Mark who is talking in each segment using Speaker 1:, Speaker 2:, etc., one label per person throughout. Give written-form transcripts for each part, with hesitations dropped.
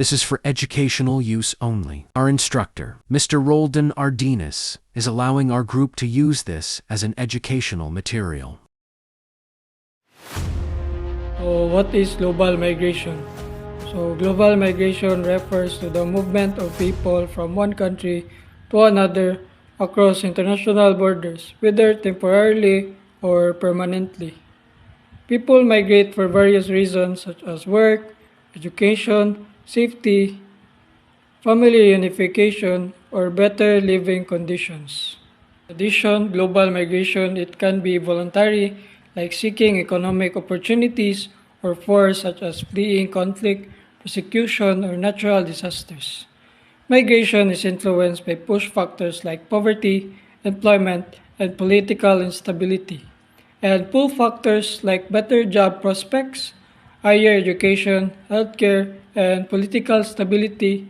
Speaker 1: This is for educational use only. Our instructor, Mr. Roldan Ardinas, is allowing our group to use this as an educational material.
Speaker 2: So what is global migration? So global migration refers to the movement of people from one country to another across international borders, whether temporarily or permanently. People migrate for various reasons such as work, education, safety, family unification, or better living conditions. In addition, global migration, it can be voluntary, like seeking economic opportunities, or forced, such as fleeing conflict, persecution, or natural disasters. Migration is influenced by push factors like poverty, employment, and political instability, and pull factors like better job prospects, higher education, healthcare, and political stability.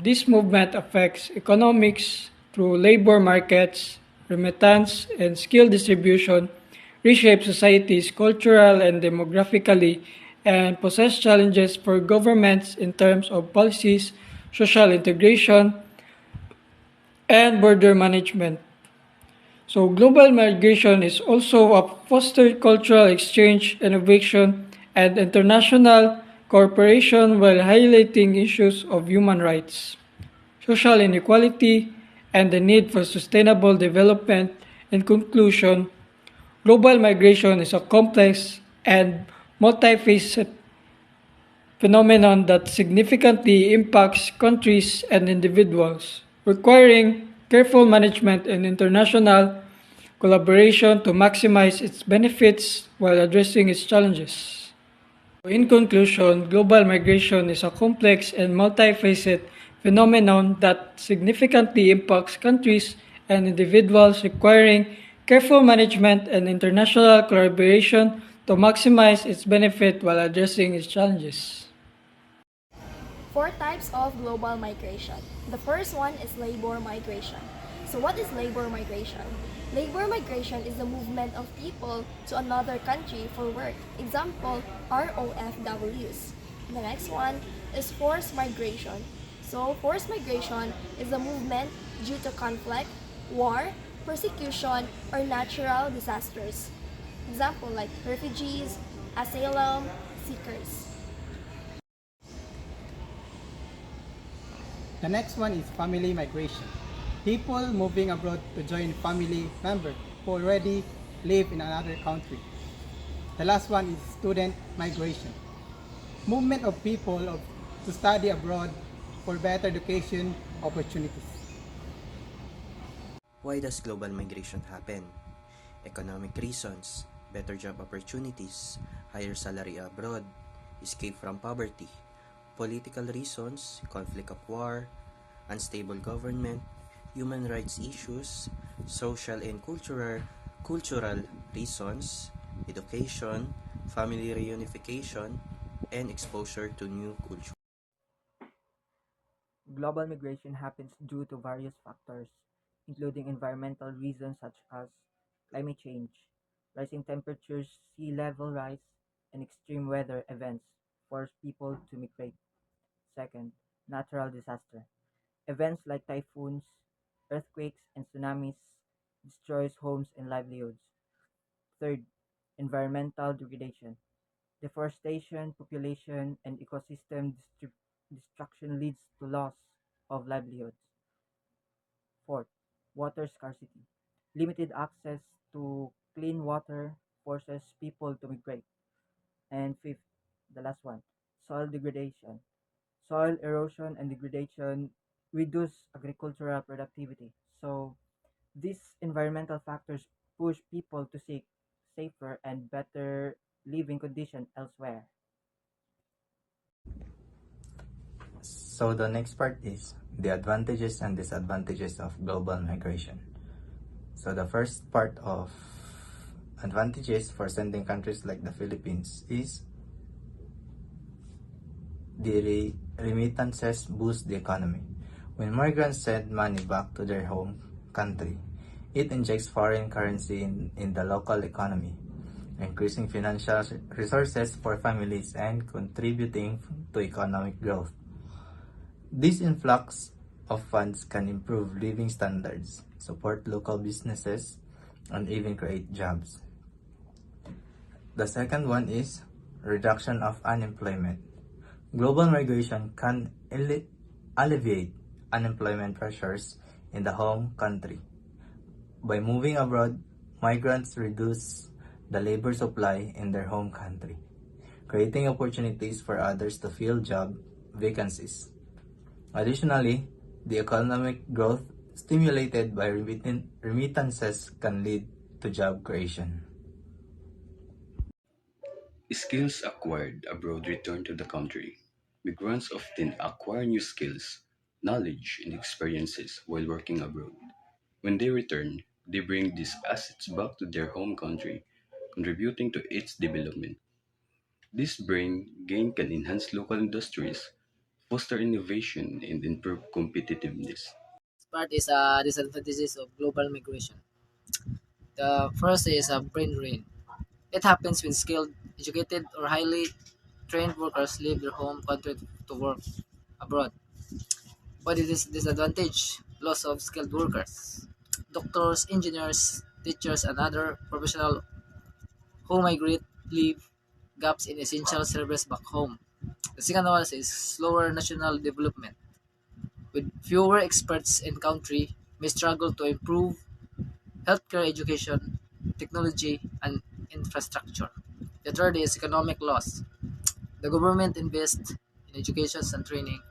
Speaker 2: This movement affects economics through labor markets, remittance, and skill distribution, reshape societies cultural and demographically, and poses challenges for governments in terms of policies, social integration, and border management. So global migration is also a fostered cultural exchange, innovation, and international cooperation while highlighting issues of human rights, social inequality, and the need for sustainable development. In conclusion, global migration is a complex and multifaceted phenomenon that significantly impacts countries and individuals, requiring careful management and international collaboration to maximize its benefits while addressing its challenges. In conclusion, global migration is a complex and multifaceted phenomenon that significantly impacts countries and individuals, requiring careful management and international collaboration to maximize its benefit while addressing its challenges.
Speaker 3: Four types of global migration. The first one is labor migration. So what is labor migration? Labor migration is the movement of people to another country for work. Example, ROFWs. The next one is forced migration. So forced migration is a movement due to conflict, war, persecution, or natural disasters. Example like refugees, asylum seekers.
Speaker 4: The next one is family migration. People moving abroad to join family members who already live in another country. The last one is student migration. Movement of people to study abroad for better education opportunities.
Speaker 5: Why does global migration happen? Economic reasons, better job opportunities, higher salary abroad, escape from poverty. Political reasons, conflict of war, unstable government, human rights issues, social and cultural reasons, education, family reunification, and exposure to new culture.
Speaker 6: Global migration happens due to various factors, including environmental reasons such as climate change, rising temperatures, sea level rise, and extreme weather events force people to migrate. Second, natural disaster. Events like typhoons, earthquakes, and tsunamis destroys homes and livelihoods. Third, environmental degradation. Deforestation, population, and ecosystem destruction leads to loss of livelihoods. Fourth, water scarcity. Limited access to clean water forces people to migrate. And fifth, the last one, soil degradation. Soil erosion and degradation reduce agricultural productivity. So these environmental factors push people to seek safer and better living conditions elsewhere.
Speaker 7: So the next part is the advantages and disadvantages of global migration. So the first part of advantages for sending countries like the Philippines is the remittances boost the economy. When migrants send money back to their home country, it injects foreign currency in the local economy. increasing financial resources for families, and contributing to economic growth. This influx of funds can improve living standards, support local businesses, and even create jobs. The second one is reduction of unemployment. Global migration can alleviate unemployment pressures in the home country. By moving abroad, migrants reduce the labor supply in their home country, creating opportunities for others to fill job vacancies. Additionally, the economic growth stimulated by remittances can lead to job creation.
Speaker 8: Skills acquired abroad return to the country. Migrants often acquire new skills, knowledge, and experiences while working abroad. When they return, they bring these assets back to their home country, contributing to its development. This brain gain can enhance local industries, foster innovation, and improve competitiveness.
Speaker 9: Part is disadvantages of global migration. The first is brain drain. It happens when skilled, educated, or highly trained workers leave their home country to work abroad. What is this disadvantage? Loss of skilled workers. Doctors, engineers, teachers, and other professionals who migrate leave gaps in essential service back home. The second one is slower national development. With fewer experts in country, may struggle to improve healthcare, education, technology, and infrastructure. The third is economic loss. The government invests in education and training,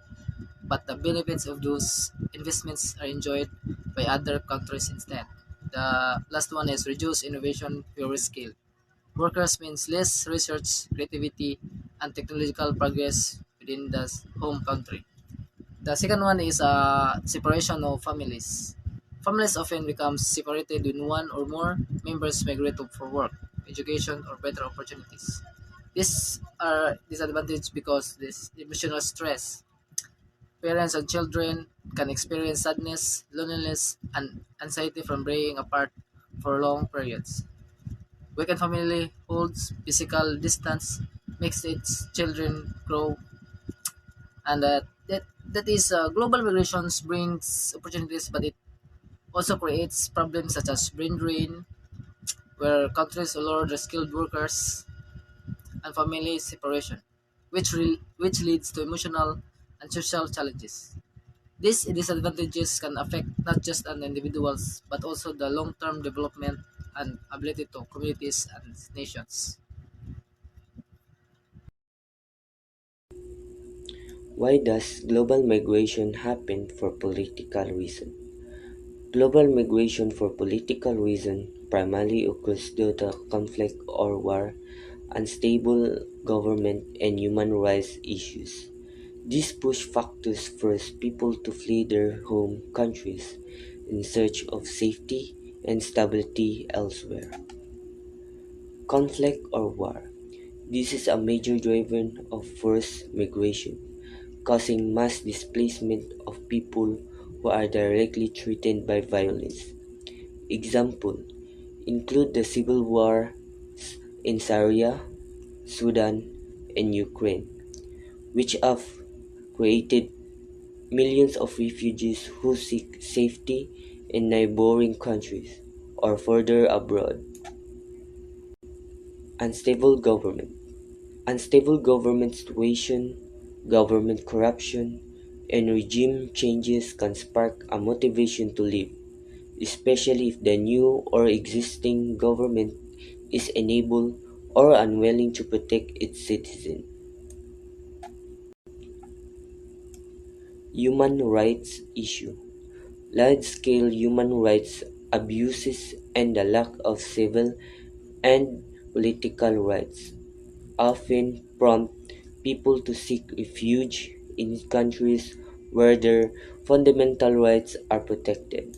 Speaker 9: but the benefits of those investments are enjoyed by other countries instead. The last one is reduce innovation, fewer skill. Workers means less research, creativity, and technological progress within the home country. The second one is separation of families. Families often become separated when one or more members migrate for work, education, or better opportunities. These are disadvantages because this emotional stress. Parents and children can experience sadness, loneliness, and anxiety from being apart for long periods. Weakened family holds physical distance, makes its children grow, and that is global migrations brings opportunities, but it also creates problems such as brain drain, where countries allure the skilled workers, and family separation, which leads to emotional and social challenges. These disadvantages can affect not just an individuals but also the long-term development and ability to communities and nations.
Speaker 10: Why does global migration happen for political reason? Global migration for political reason primarily occurs due to conflict or war, unstable government, and human rights issues. These push factors force people to flee their home countries in search of safety and stability elsewhere. Conflict or war. This is a major driver of forced migration, causing mass displacement of people who are directly threatened by violence. Examples include the civil wars in Syria, Sudan, and Ukraine, which have created millions of refugees who seek safety in neighboring countries or further abroad. Unstable government. Unstable government situation, government corruption, and regime changes can spark a motivation to leave, especially if the new or existing government is unable or unwilling to protect its citizens. Human rights issue. Large-scale human rights abuses and the lack of civil and political rights often prompt people to seek refuge in countries where their fundamental rights are protected.